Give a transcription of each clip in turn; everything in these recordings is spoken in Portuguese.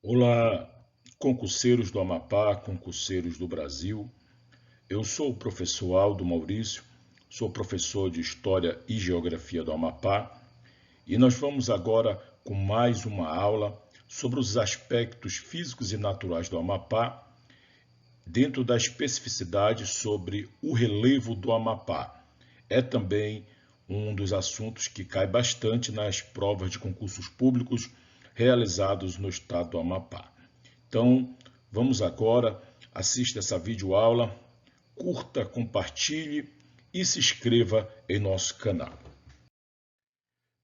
Olá, concurseiros do Amapá, concurseiros do Brasil. Eu sou o professor Aldo Maurício, sou professor de História e Geografia do Amapá e nós vamos agora com mais uma aula sobre os aspectos físicos e naturais do Amapá, dentro da especificidade sobre o relevo do Amapá. É também um dos assuntos que cai bastante nas provas de concursos públicos realizados no estado do Amapá. Então, vamos agora, assista essa videoaula, curta, compartilhe e se inscreva em nosso canal.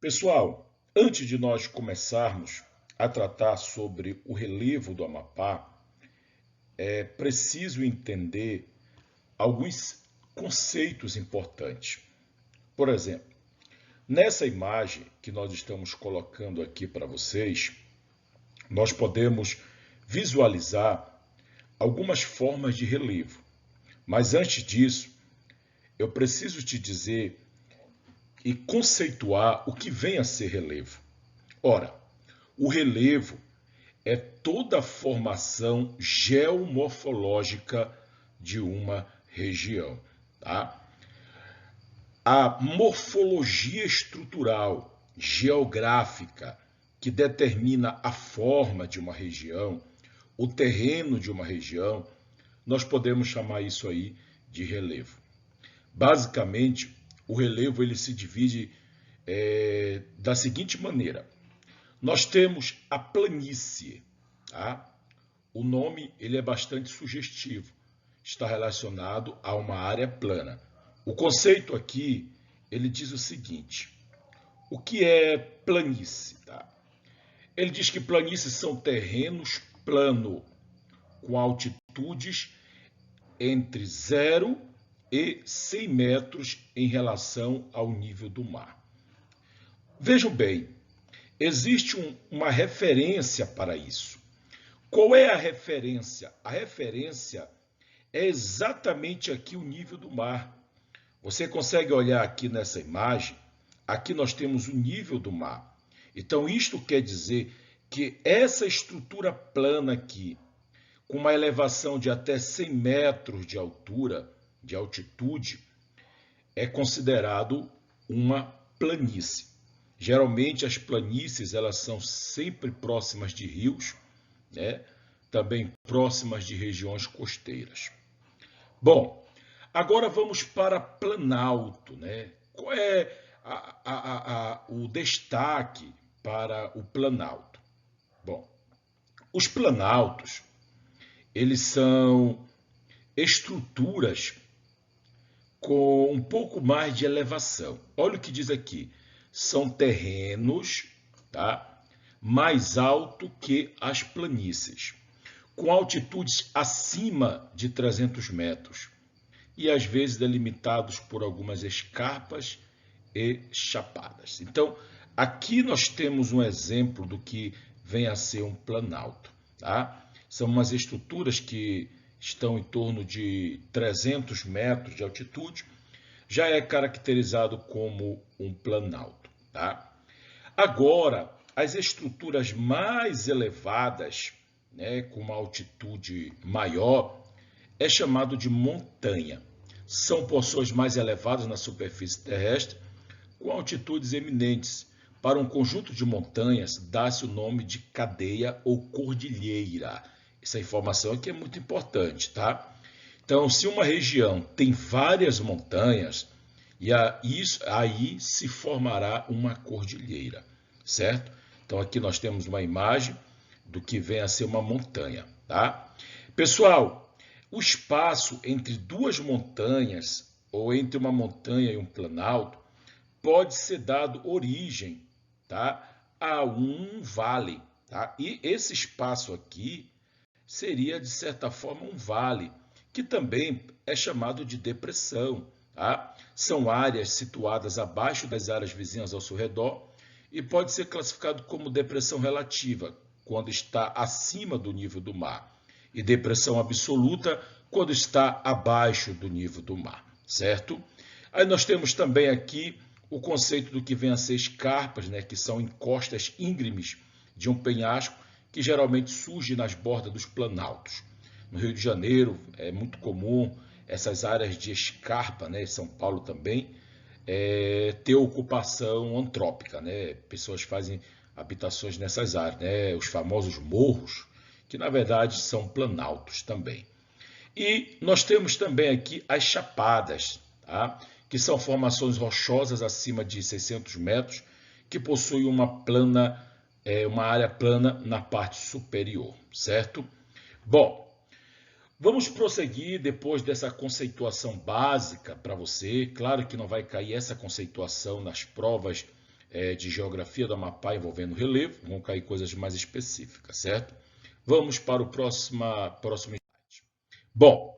Pessoal, antes de nós começarmos a tratar sobre o relevo do Amapá, é preciso entender alguns conceitos importantes. Por exemplo, nessa imagem que nós estamos colocando aqui para vocês, nós podemos visualizar algumas formas de relevo. Mas antes disso, eu preciso te dizer e conceituar o que vem a ser relevo. Ora, o relevo é toda a formação geomorfológica de uma região, tá? A morfologia estrutural, geográfica, que determina a forma de uma região, o terreno de uma região, nós podemos chamar isso aí de relevo. Basicamente, o relevo ele se divide da seguinte maneira. Nós temos a planície, tá? O nome ele é bastante sugestivo, está relacionado a uma área plana. O conceito aqui ele diz o seguinte: o que é planície? Tá? Ele diz que planícies são terrenos plano com altitudes entre 0 e 100 metros em relação ao nível do mar. Vejam bem, existe uma referência para isso. Qual é a referência? A referência é exatamente aqui o nível do mar. Você consegue olhar aqui nessa imagem? Aqui nós temos o nível do mar. Então, isto quer dizer que essa estrutura plana aqui, com uma elevação de até 100 metros de altura, de altitude, é considerado uma planície. Geralmente as planícies elas são sempre próximas de rios, né? Também próximas de regiões costeiras. Bom, agora vamos para planalto, né? Qual é o destaque para o planalto? Bom, os planaltos eles são estruturas com um pouco mais de elevação. Olha o que diz aqui. São terrenos, tá, mais alto que as planícies, com altitudes acima de 300 metros e às vezes delimitados por algumas escarpas e chapadas. Então, aqui nós temos um exemplo do que vem a ser um planalto, tá? São umas estruturas que estão em torno de 300 metros de altitude, já é caracterizado como um planalto, tá? Agora, as estruturas mais elevadas, né, com uma altitude maior, é chamado de montanha. São porções mais elevadas na superfície terrestre, com altitudes eminentes. Para um conjunto de montanhas, dá-se o nome de cadeia ou cordilheira. Essa informação aqui é muito importante, tá? Então, se uma região tem várias montanhas, aí se formará uma cordilheira, certo? Então, aqui nós temos uma imagem do que vem a ser uma montanha, tá? Pessoal, o espaço entre duas montanhas, ou entre uma montanha e um planalto, pode ser dado origem, tá, a um vale, tá? E esse espaço aqui seria, de certa forma, um vale, que também é chamado de depressão, tá? São áreas situadas abaixo das áreas vizinhas ao seu redor e pode ser classificado como depressão relativa, quando está acima do nível do mar, e depressão absoluta, quando está abaixo do nível do mar, certo? Aí nós temos também aqui o conceito do que vem a ser escarpas, né, que são encostas íngremes de um penhasco que geralmente surge nas bordas dos planaltos. No Rio de Janeiro é muito comum essas áreas de escarpa, né, São Paulo também, ter ocupação antrópica, né? Pessoas fazem habitações nessas áreas, né? Os famosos morros, que na verdade são planaltos também. E nós temos também aqui as chapadas, tá? Que são formações rochosas acima de 600 metros, que possuem uma área plana na parte superior, certo? Bom, vamos prosseguir depois dessa conceituação básica para você. Claro que não vai cair essa conceituação nas provas de geografia do Amapá envolvendo relevo, vão cair coisas mais específicas, certo? Vamos para o próximo slide. Bom,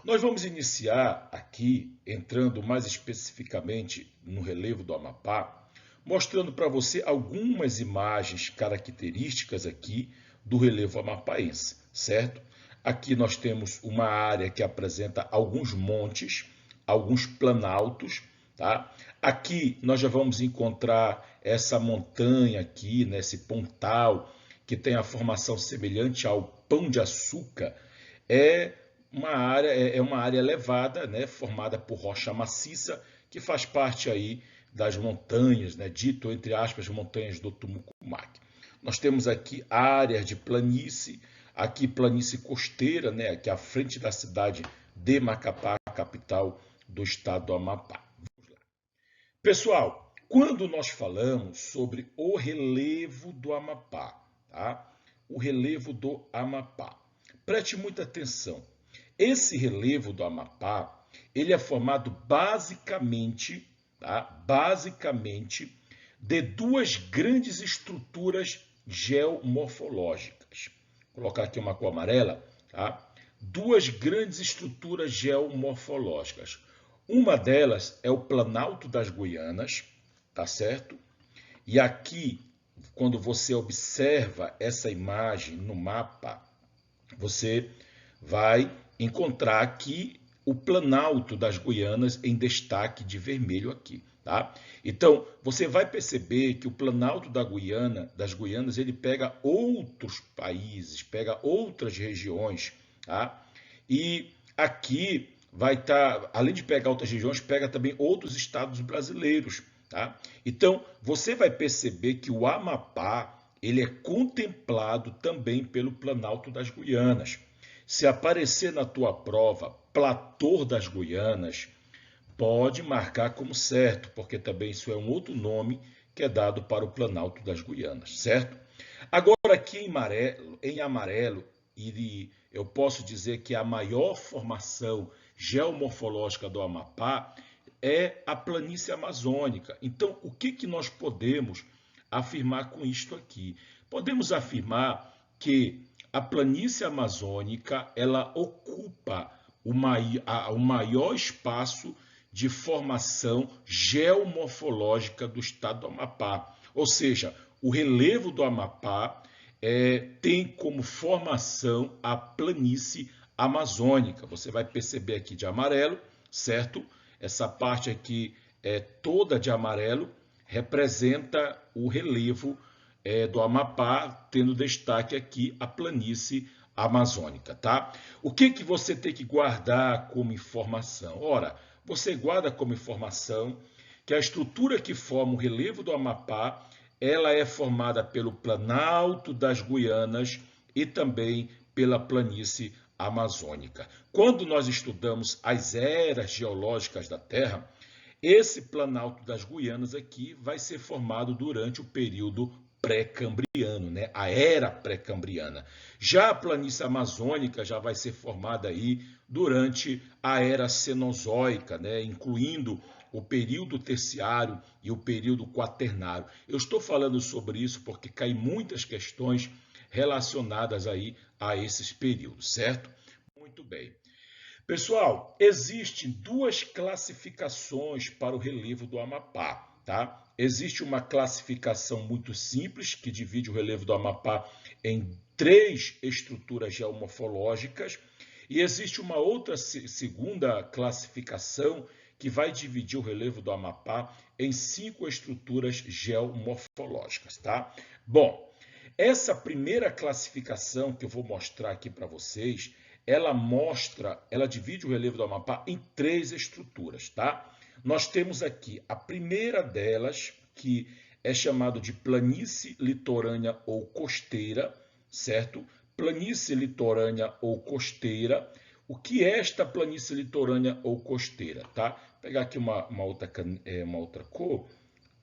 nós vamos iniciar aqui, entrando mais especificamente no relevo do Amapá, mostrando para você algumas imagens características aqui do relevo amapaense, certo? Aqui nós temos uma área que apresenta alguns montes, alguns planaltos, tá? Aqui nós já vamos encontrar essa montanha aqui, né, esse pontal, que tem a formação semelhante ao Pão de Açúcar. É uma área elevada, né, formada por rocha maciça, que faz parte aí das montanhas, né, dito entre aspas, montanhas do Tumucumaque. Nós temos aqui áreas de planície, aqui planície costeira, né, aqui à frente da cidade de Macapá, capital do estado do Amapá. Vamos lá. Pessoal, quando nós falamos sobre o relevo do Amapá, tá? O relevo do Amapá, preste muita atenção. Esse relevo do Amapá, ele é formado basicamente, tá? Basicamente de duas grandes estruturas geomorfológicas. Vou colocar aqui uma cor amarela, tá? Duas grandes estruturas geomorfológicas. Uma delas é o Planalto das Guianas, tá certo? E aqui, quando você observa essa imagem no mapa, você vai encontrar aqui o Planalto das Guianas em destaque de vermelho aqui, tá? Então, você vai perceber que o Planalto das Guianas, ele pega outros países, pega outras regiões, tá? E aqui vai estar, além de pegar outras regiões, pega também outros estados brasileiros, tá? Então, você vai perceber que o Amapá, ele é contemplado também pelo Planalto das Guianas. Se aparecer na tua prova Platô das Guianas, pode marcar como certo, porque também isso é um outro nome que é dado para o Planalto das Guianas, certo? Agora aqui em amarelo, e eu posso dizer que a maior formação geomorfológica do Amapá é a planície amazônica. Então, o que nós podemos afirmar com isto aqui? Podemos afirmar que a planície amazônica, ela ocupa o maior espaço de formação geomorfológica do estado do Amapá. Ou seja, o relevo do Amapá tem como formação a planície amazônica. Você vai perceber aqui de amarelo, certo? Essa parte aqui é toda de amarelo, representa o relevo do Amapá, tendo destaque aqui a planície amazônica, tá? O que você tem que guardar como informação? Ora, você guarda como informação que a estrutura que forma o relevo do Amapá, ela é formada pelo Planalto das Guianas e também pela planície amazônica. Quando nós estudamos as eras geológicas da Terra, esse Planalto das Guianas aqui vai ser formado durante o período pré-cambriano, né? A era pré-cambriana. Já a planície amazônica já vai ser formada aí durante a era cenozoica, né? Incluindo o período terciário e o período quaternário. Eu estou falando sobre isso porque caem muitas questões relacionadas aí a esses períodos, certo? Muito bem. Pessoal, existem duas classificações para o relevo do Amapá, tá? Existe uma classificação muito simples, que divide o relevo do Amapá em 3 estruturas geomorfológicas, e existe uma outra segunda classificação que vai dividir o relevo do Amapá em 5 estruturas geomorfológicas, tá? Bom, Essa primeira classificação que eu vou mostrar aqui para vocês, ela divide o relevo do Amapá em 3 estruturas, tá? Nós temos aqui a primeira delas, que é chamado de planície litorânea ou costeira, certo? Planície litorânea ou costeira. O que é esta planície litorânea ou costeira, tá? Vou pegar aqui uma outra cor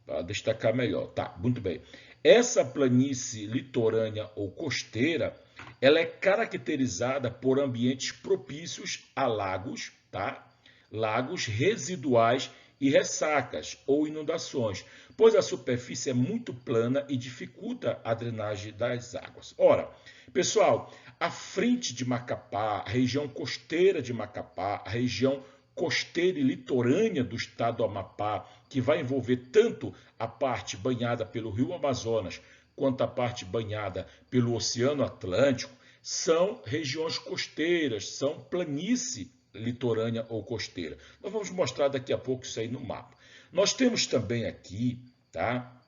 para destacar melhor, tá? Muito bem. Essa planície litorânea ou costeira, ela é caracterizada por ambientes propícios a lagos, tá? Lagos residuais e ressacas ou inundações, pois a superfície é muito plana e dificulta a drenagem das águas. Ora, pessoal, a frente de Macapá, a região costeira de Macapá, a região costeira e litorânea do estado do Amapá, que vai envolver tanto a parte banhada pelo Rio Amazonas quanto a parte banhada pelo Oceano Atlântico, são regiões costeiras, são planície litorânea ou costeira. Nós vamos mostrar daqui a pouco isso aí no mapa. Nós temos também aqui, tá,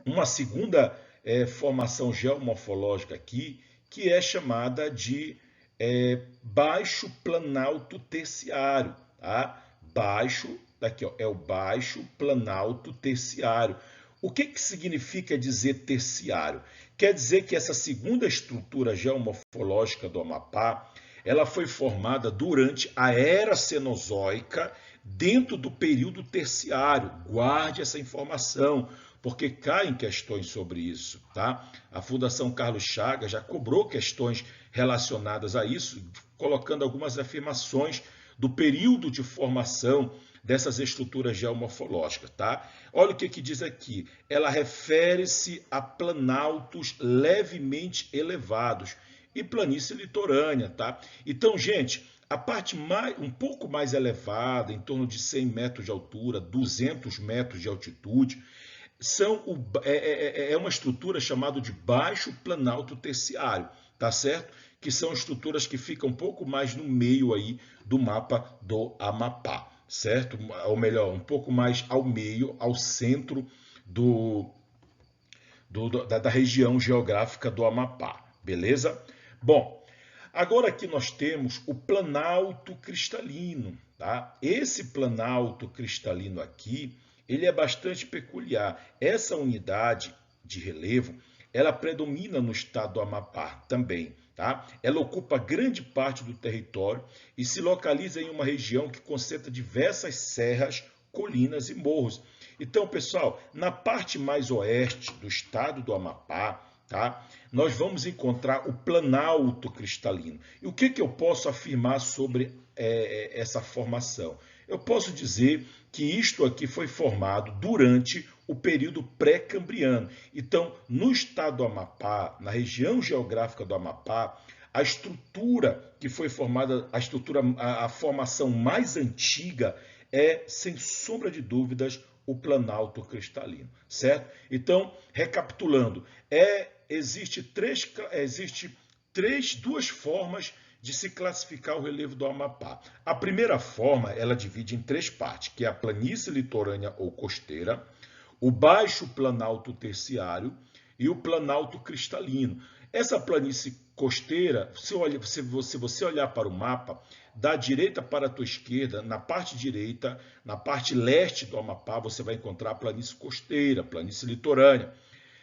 uma segunda formação geomorfológica aqui, que é chamada de Baixo Planalto Terciário, tá? Baixo, daqui ó, é o Baixo Planalto Terciário. O que significa dizer terciário? Quer dizer que essa segunda estrutura geomorfológica do Amapá, ela foi formada durante a Era Cenozoica, dentro do período terciário. Guarde essa informação, porque caem questões sobre isso, tá? A Fundação Carlos Chagas já cobrou questões relacionadas a isso, colocando algumas afirmações do período de formação dessas estruturas geomorfológicas, tá? Olha o que diz aqui. Ela refere-se a planaltos levemente elevados e planície litorânea, tá? Então, gente, a parte um pouco mais elevada, em torno de 100 metros de altura, 200 metros de altitude, é uma estrutura chamada de Baixo Planalto Terciário, tá certo? Que são estruturas que ficam um pouco mais no meio aí do mapa do Amapá, certo? Ou melhor, um pouco mais ao meio, ao centro da região geográfica do Amapá, beleza? Bom, agora aqui nós temos o Planalto Cristalino, tá? Esse Planalto Cristalino aqui, ele é bastante peculiar. Essa unidade de relevo, ela predomina no estado do Amapá também, tá? Ela ocupa grande parte do território e se localiza em uma região que concentra diversas serras, colinas e morros. Então, pessoal, na parte mais oeste do estado do Amapá, tá, nós vamos encontrar o Planalto Cristalino. E o que eu posso afirmar sobre essa formação? Eu posso dizer que isto aqui foi formado durante o período pré-cambriano. Então, no estado do Amapá, na região geográfica do Amapá, a estrutura que foi formada, a formação mais antiga é, sem sombra de dúvidas, o Planalto Cristalino, certo? Então, recapitulando, existe duas formas de se classificar o relevo do Amapá. A primeira forma, ela divide em 3 partes, que é a planície litorânea ou costeira, o Baixo Planalto Terciário e o Planalto Cristalino. Essa planície costeira, se você olhar para o mapa, da direita para a tua esquerda, na parte direita, na parte leste do Amapá, você vai encontrar a planície costeira, planície litorânea.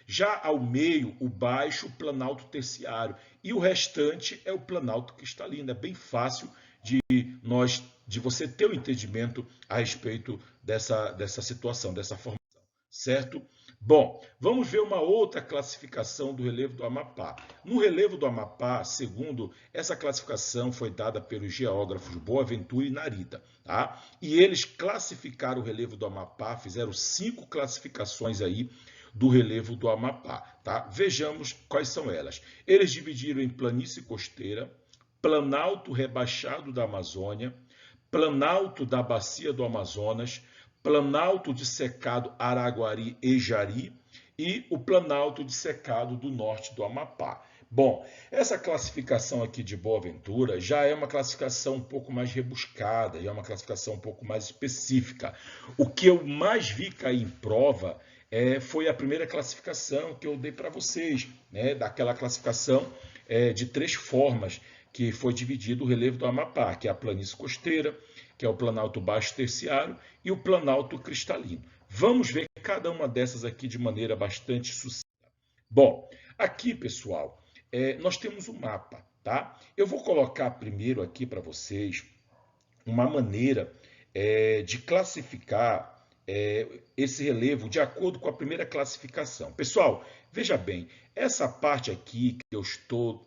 Já ao meio, o Baixo Planalto Terciário. E o restante é o Planalto Cristalino. É bem fácil de você ter um entendimento a respeito dessa situação, dessa formação, certo? Bom, vamos ver uma outra classificação do relevo do Amapá. No relevo do Amapá, segundo essa classificação, foi dada pelos geógrafos Boaventura e Narita, tá? E eles classificaram o relevo do Amapá, fizeram 5 classificações aí do relevo do Amapá, tá? Vejamos quais são elas. Eles dividiram em planície costeira, planalto rebaixado da Amazônia, planalto da bacia do Amazonas, planalto de secado Araguari e Jari e o planalto de secado do norte do Amapá. Bom, essa classificação aqui de Boaventura já é uma classificação um pouco mais rebuscada, já é uma classificação um pouco mais específica. O que eu mais vi cair em prova foi a primeira classificação que eu dei para vocês, né? Daquela classificação de 3 formas que foi dividido o relevo do Amapá, que é a planície costeira, que é o planalto baixo terciário e o planalto cristalino. Vamos ver cada uma dessas aqui de maneira bastante sucinta. Bom, aqui, pessoal, nós temos um mapa, tá? Eu vou colocar primeiro aqui para vocês uma maneira de classificar esse relevo de acordo com a primeira classificação. Pessoal, veja bem, essa parte aqui que eu estou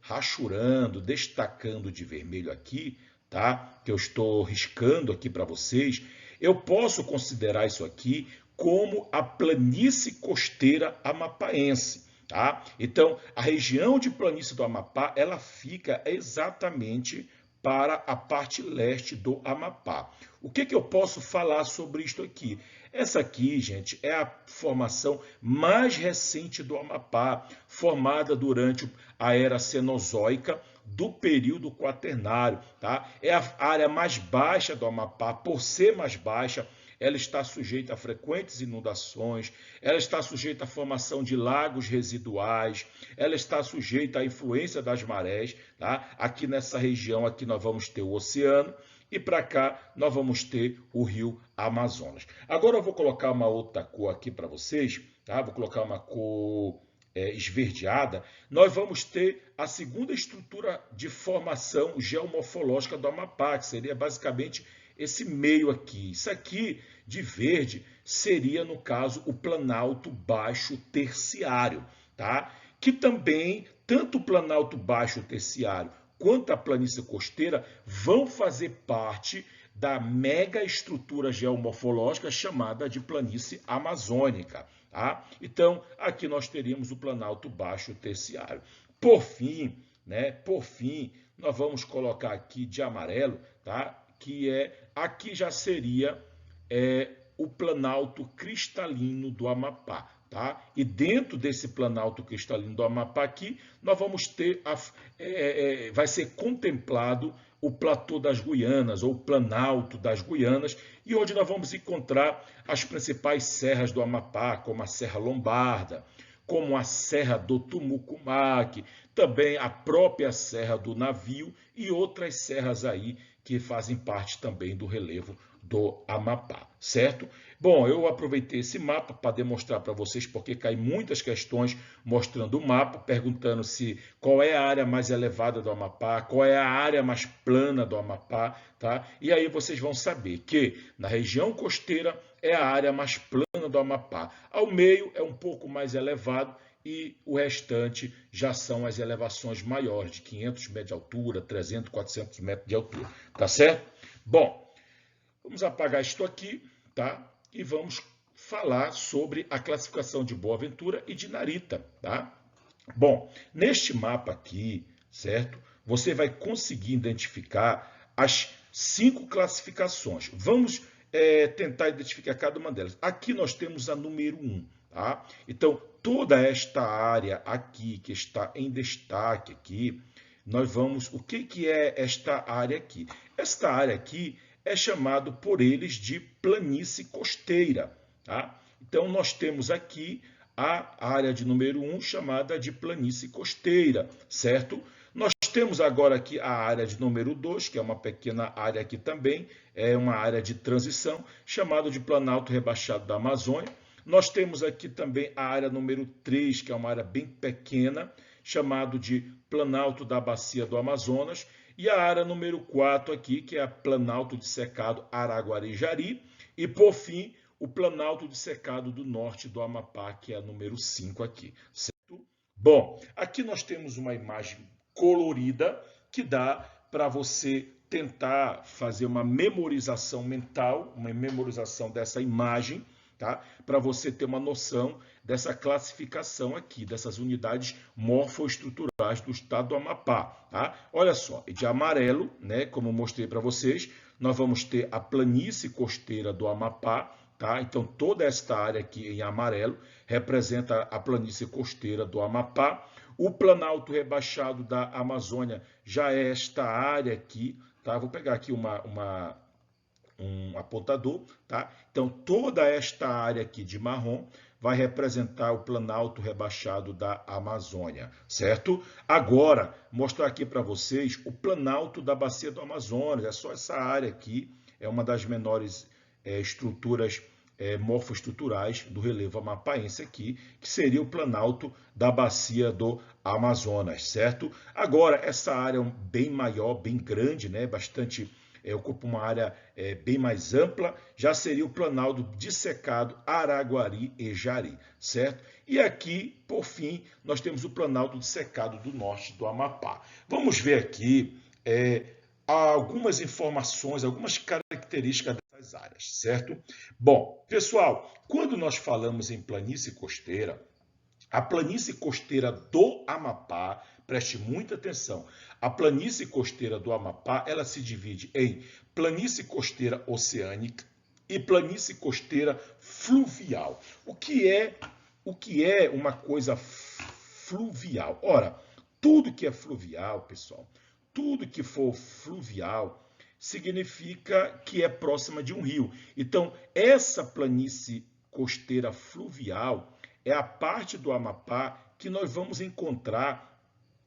rachurando, destacando de vermelho aqui, tá? Que eu estou riscando aqui para vocês, eu posso considerar isso aqui como a planície costeira amapaense. Tá? Então, a região de planície do Amapá, ela fica exatamente para a parte leste do Amapá. O que eu posso falar sobre isto aqui? Essa aqui, gente, é a formação mais recente do Amapá, formada durante a era Cenozoica do período quaternário. Tá? É a área mais baixa do Amapá, por ser mais baixa, ela está sujeita a frequentes inundações, ela está sujeita à formação de lagos residuais, ela está sujeita à influência das marés. Tá? Aqui nessa região aqui nós vamos ter o oceano e para cá nós vamos ter o rio Amazonas. Agora eu vou colocar uma outra cor aqui para vocês, tá? Vou colocar uma cor esverdeada. Nós vamos ter a segunda estrutura de formação geomorfológica do Amapá, que seria basicamente esse meio aqui. Isso aqui de verde seria, no caso, o planalto baixo terciário, tá? Que também, tanto o planalto baixo terciário quanto a planície costeira vão fazer parte da mega estrutura geomorfológica chamada de planície amazônica. Tá? Então, aqui nós teríamos o planalto baixo terciário. Por fim, nós vamos colocar aqui de amarelo, tá? Que aqui já seria o planalto cristalino do Amapá. Tá? E dentro desse planalto cristalino do Amapá aqui, nós vamos ter, vai ser contemplado o platô das Guianas, ou planalto das Guianas, e onde nós vamos encontrar as principais serras do Amapá, como a Serra Lombarda, como a Serra do Tumucumaque, também a própria Serra do Navio e outras serras aí que fazem parte também do relevo do Amapá, certo? Bom, eu aproveitei esse mapa para demonstrar para vocês, porque caem muitas questões mostrando o mapa, perguntando se qual é a área mais elevada do Amapá, qual é a área mais plana do Amapá, tá? E aí vocês vão saber que na região costeira é a área mais plana do Amapá. Ao meio é um pouco mais elevado e o restante já são as elevações maiores, de 500 metros de altura, 300, 400 metros de altura, tá certo? Bom, vamos apagar isto aqui, tá? E vamos falar sobre a classificação de Boaventura e de Narita, tá? Bom, neste mapa aqui, certo? Você vai conseguir identificar as 5 classificações. Vamos tentar identificar cada uma delas. Aqui nós temos a número 1, tá? Então, toda esta área aqui, que está em destaque aqui, nós vamos... O que é esta área aqui? Esta área aqui é chamado por eles de planície costeira. Tá? Então, nós temos aqui a área de número 1 chamada de planície costeira, certo? Nós temos agora aqui a área de número 2, que é uma pequena área aqui também, é uma área de transição, chamada de planalto rebaixado da Amazônia. Nós temos aqui também a área número 3, que é uma área bem pequena, chamado de planalto da bacia do Amazonas. E a área número 4 aqui, que é a planalto de secado Araguari-Jari. E, por fim, o planalto de secado do norte do Amapá, que é a número 5 aqui. Certo? Bom, aqui nós temos uma imagem colorida que dá para você tentar fazer uma memorização mental, uma memorização dessa imagem, tá? Para você ter uma noção dessa classificação aqui, dessas unidades morfoestruturais do estado do Amapá. Tá? Olha só, de amarelo, né, como eu mostrei para vocês, nós vamos ter a planície costeira do Amapá. Tá? Então, toda esta área aqui em amarelo representa a planície costeira do Amapá. O planalto rebaixado da Amazônia já é esta área aqui. Tá? Vou pegar aqui uma um apontador, tá? Então, toda esta área aqui de marrom vai representar o planalto rebaixado da Amazônia, certo? Agora, mostrar aqui para vocês o planalto da Bacia do Amazonas. É só essa área aqui, é uma das menores estruturas morfoestruturais do relevo amapaense aqui, que seria o planalto da Bacia do Amazonas, certo? Agora, essa área é bem maior, bem grande, né? Bastante, ocupa uma área bem mais ampla, já seria o planalto dissecado Araguari e Jari, certo? E aqui, por fim, nós temos o planalto dissecado do norte do Amapá. Vamos ver aqui algumas informações, algumas características dessas áreas, certo? Bom, pessoal, quando nós falamos em planície costeira, a planície costeira do Amapá, preste muita atenção, a planície costeira do Amapá, ela se divide em planície costeira oceânica e planície costeira fluvial. O que é uma coisa fluvial? Ora, tudo que é fluvial, pessoal, tudo que for fluvial significa que é próxima de um rio. Então, essa planície costeira fluvial é a parte do Amapá que nós vamos encontrar,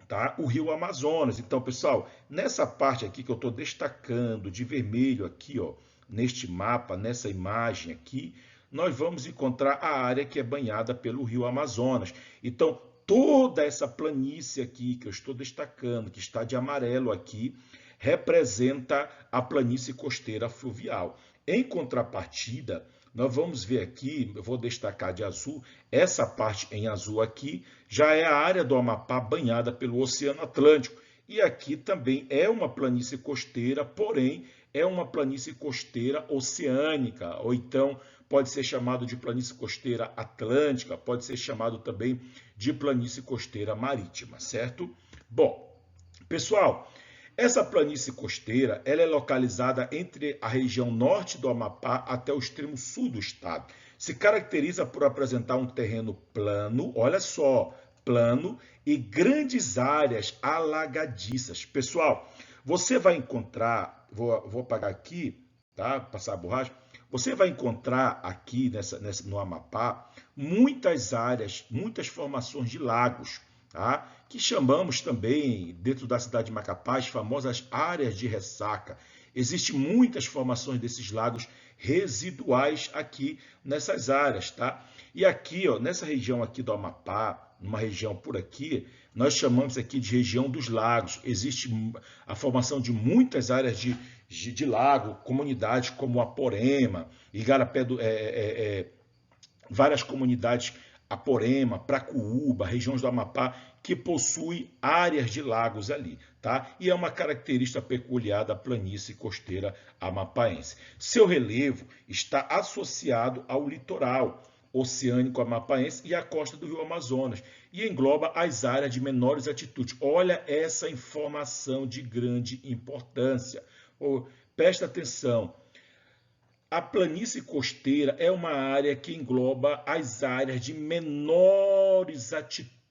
tá, o rio Amazonas. Então, pessoal, nessa parte aqui que eu estou destacando de vermelho aqui, ó, neste mapa, nessa imagem aqui, nós vamos encontrar a área que é banhada pelo rio Amazonas. Então, toda essa planície aqui que eu estou destacando, que está de amarelo aqui, representa a planície costeira fluvial. Em contrapartida, nós vamos ver aqui, eu vou destacar de azul, essa parte em azul aqui já é a área do Amapá banhada pelo Oceano Atlântico. E aqui também é uma planície costeira, porém é uma planície costeira oceânica, ou então pode ser chamado de planície costeira atlântica, pode ser chamado também de planície costeira marítima, certo? Bom, pessoal, essa planície costeira ela é localizada entre a região norte do Amapá até o extremo sul do estado. Se caracteriza por apresentar um terreno plano, olha só, plano e grandes áreas alagadiças. Pessoal, você vai encontrar, vou apagar aqui, tá? Passar a borracha. Você vai encontrar aqui no Amapá muitas áreas, muitas formações de lagos, tá? Que chamamos também, dentro da cidade de Macapá, as famosas áreas de ressaca. Existem muitas formações desses lagos residuais aqui nessas áreas, tá? E aqui, ó, nessa região aqui do Amapá, numa região por aqui, nós chamamos aqui de região dos lagos. Existe a formação de muitas áreas de lago, comunidades como Aporema, Igarapé várias comunidades Aporema, Pracuúba, regiões do Amapá, que possui áreas de lagos ali, tá? E é uma característica peculiar da planície costeira amapaense. Seu relevo está associado ao litoral oceânico amapaense e à costa do rio Amazonas, e engloba as áreas de menores altitudes. Olha essa informação de grande importância. Presta atenção. A planície costeira é uma área que engloba as áreas de menores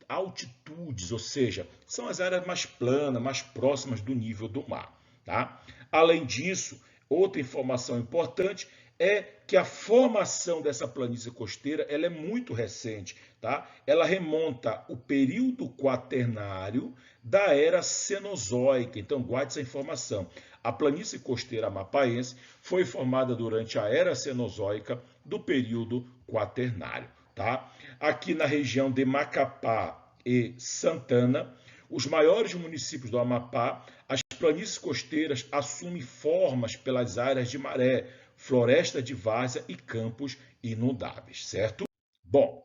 altitudes, ou seja, são as áreas mais planas, mais próximas do nível do mar, tá? Além disso, outra informação importante é que a formação dessa planície costeira ela é muito recente, tá? Ela remonta ao período quaternário da era Cenozoica. Então, guarde essa informação. A planície costeira amapaense foi formada durante a era Cenozoica do período quaternário, tá? Aqui na região de Macapá e Santana, os maiores municípios do Amapá, as planícies costeiras assumem formas pelas áreas de maré, floresta de várzea e campos inundáveis, certo? Bom,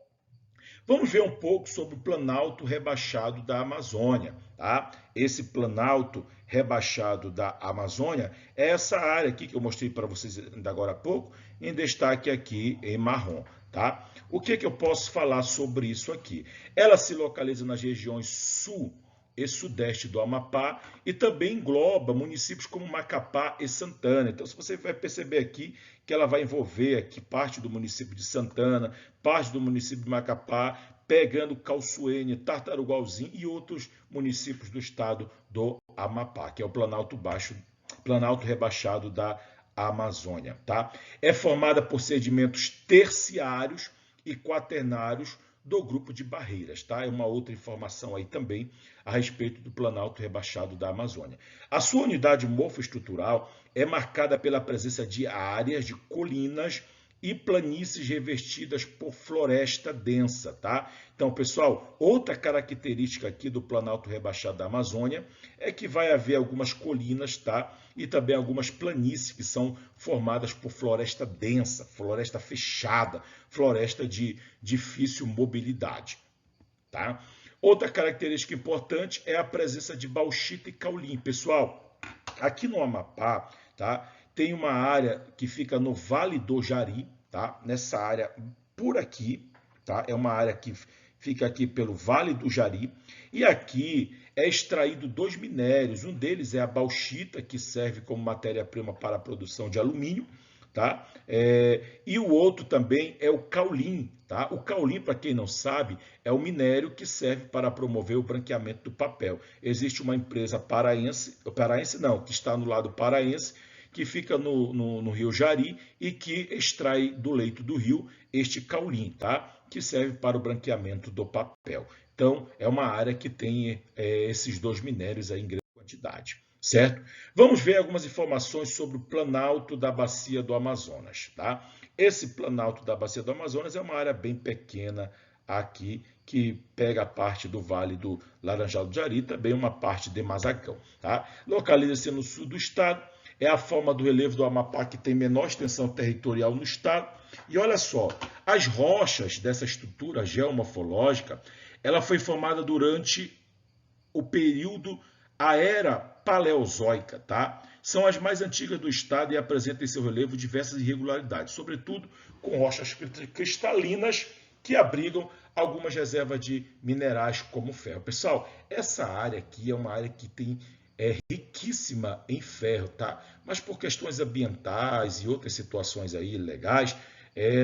vamos ver um pouco sobre o planalto rebaixado da Amazônia, tá? Esse planalto rebaixado da Amazônia é essa área aqui que eu mostrei para vocês ainda agora há pouco, em destaque aqui em marrom, tá? O que eu posso falar sobre isso aqui? Ela se localiza nas regiões sul e sudeste do Amapá e também engloba municípios como Macapá e Santana. Então, se você vai perceber aqui que ela vai envolver aqui parte do município de Santana, parte do município de Macapá, pegando Calçoene, Tartarugalzinho e outros municípios do estado do Amapá, que é o Planalto Baixo, Planalto Rebaixado da Amazônia, tá? É formada por sedimentos terciários e quaternários do grupo de barreiras, tá? É uma outra informação aí também a respeito do Planalto Rebaixado da Amazônia. A sua unidade morfoestrutural é marcada pela presença de áreas de colinas e planícies revestidas por floresta densa, tá? Então, pessoal, outra característica aqui do Planalto Rebaixado da Amazônia é que vai haver algumas colinas, tá? E também algumas planícies que são formadas por floresta densa, floresta fechada, floresta de difícil mobilidade, tá? Outra característica importante é a presença de bauxita e caulim. Pessoal, aqui no Amapá, tá? Tem uma área que fica no Vale do Jari, tá? Nessa área por aqui, tá? É uma área que fica aqui pelo Vale do Jari, e aqui é extraído dois minérios. Um deles é a bauxita, que serve como matéria-prima para a produção de alumínio, tá? E o outro também é o caulim, tá? O caulim, para quem não sabe, é o minério que serve para promover o branqueamento do papel. Existe uma empresa paraense não, que está no lado paraense, que fica no Rio Jari e que extrai do leito do rio este caulim, tá? Que serve para o branqueamento do papel. Então, é uma área que tem esses dois minérios aí em grande quantidade, certo? Vamos ver algumas informações sobre o Planalto da Bacia do Amazonas, tá? Esse Planalto da Bacia do Amazonas é uma área bem pequena aqui, que pega a parte do Vale do Laranjal do Jari, também uma parte de Mazagão, tá? Localiza-se no sul do estado, é a forma do relevo do Amapá que tem menor extensão territorial no estado. E olha só, as rochas dessa estrutura geomorfológica, ela foi formada durante o período a era paleozoica, tá? São as mais antigas do estado e apresentam em seu relevo diversas irregularidades, sobretudo com rochas cristalinas que abrigam algumas reservas de minerais como ferro. Pessoal, essa área aqui é uma área que é riquíssima em ferro, tá? Mas por questões ambientais e outras situações aí legais,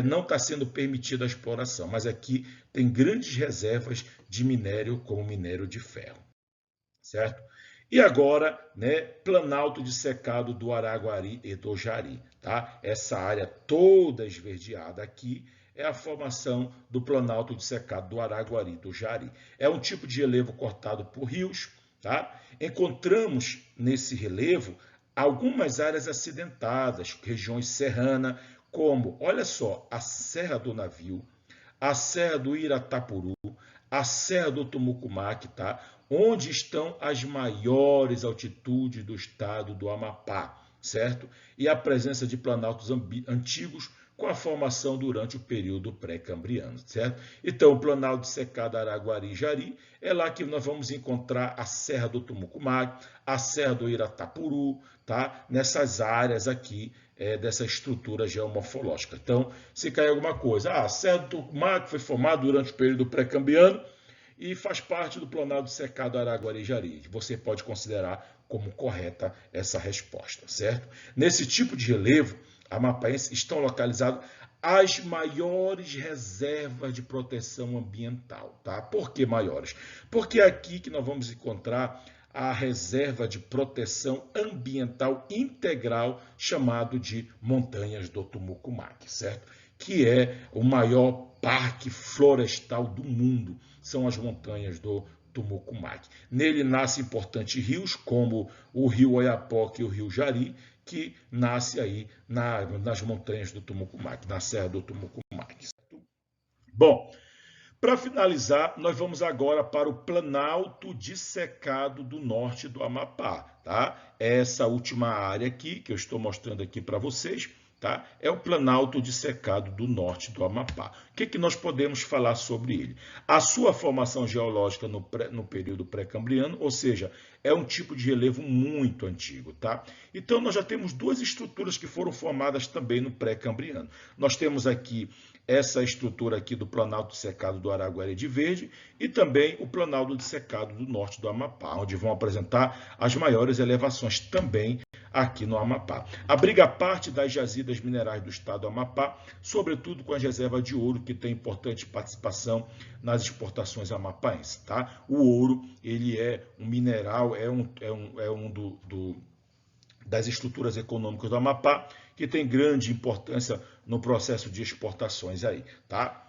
não está sendo permitida a exploração. Mas aqui tem grandes reservas de minério, como minério de ferro, certo? E agora, né, Planalto de Secado do Araguari e do Jari, tá? Essa área toda esverdeada aqui é a formação do Planalto de Secado do Araguari e do Jari. É um tipo de relevo cortado por rios, tá? Encontramos nesse relevo algumas áreas acidentadas, regiões serranas, como, olha só, a Serra do Navio, a Serra do Iratapuru, a Serra do Tumucumaque, tá? Onde estão as maiores altitudes do estado do Amapá, certo? E a presença de planaltos antigos com a formação durante o período pré-cambriano, certo? Então, o Planalto Secado Araguari e Jari, é lá que nós vamos encontrar a Serra do Tumucumaque, a Serra do Iratapuru, tá? Nessas áreas aqui, dessa estrutura geomorfológica. Então, se cair alguma coisa, a Serra do Tumucumaque foi formada durante o período pré-cambriano e faz parte do Planalto Secado Araguari e Jari. Você pode considerar como correta essa resposta, certo? Nesse tipo de relevo, amapaense estão localizadas as maiores reservas de proteção ambiental, tá? Por que maiores? Porque é aqui que nós vamos encontrar a reserva de proteção ambiental integral, chamado de Montanhas do Tumucumaque, certo? Que é o maior parque florestal do mundo, são as Montanhas do Tumucumaque. Nele nascem importantes rios, como o rio Oiapoque e o rio Jari, que nasce aí nas montanhas do Tumucumaque, na Serra do Tumucumaque. Bom, para finalizar, nós vamos agora para o Planalto de Secado do Norte do Amapá, tá? Essa última área aqui, que eu estou mostrando aqui para vocês, tá? É o Planalto de Secado do Norte do Amapá. O que nós podemos falar sobre ele? A sua formação geológica no período pré-cambriano, ou seja, é um tipo de relevo muito antigo, tá? Então, nós já temos duas estruturas que foram formadas também no pré-cambriano. Nós temos aqui essa estrutura aqui do Planalto de Secado do Araguari de Verde e também o Planalto de Secado do Norte do Amapá, onde vão apresentar as maiores elevações também aqui no Amapá. Abriga parte das jazidas minerais do estado do Amapá, sobretudo com as reservas de ouro, que tem importante participação nas exportações amapaenses, tá? O ouro, ele é um mineral, das estruturas econômicas do Amapá, que tem grande importância no processo de exportações aí, tá?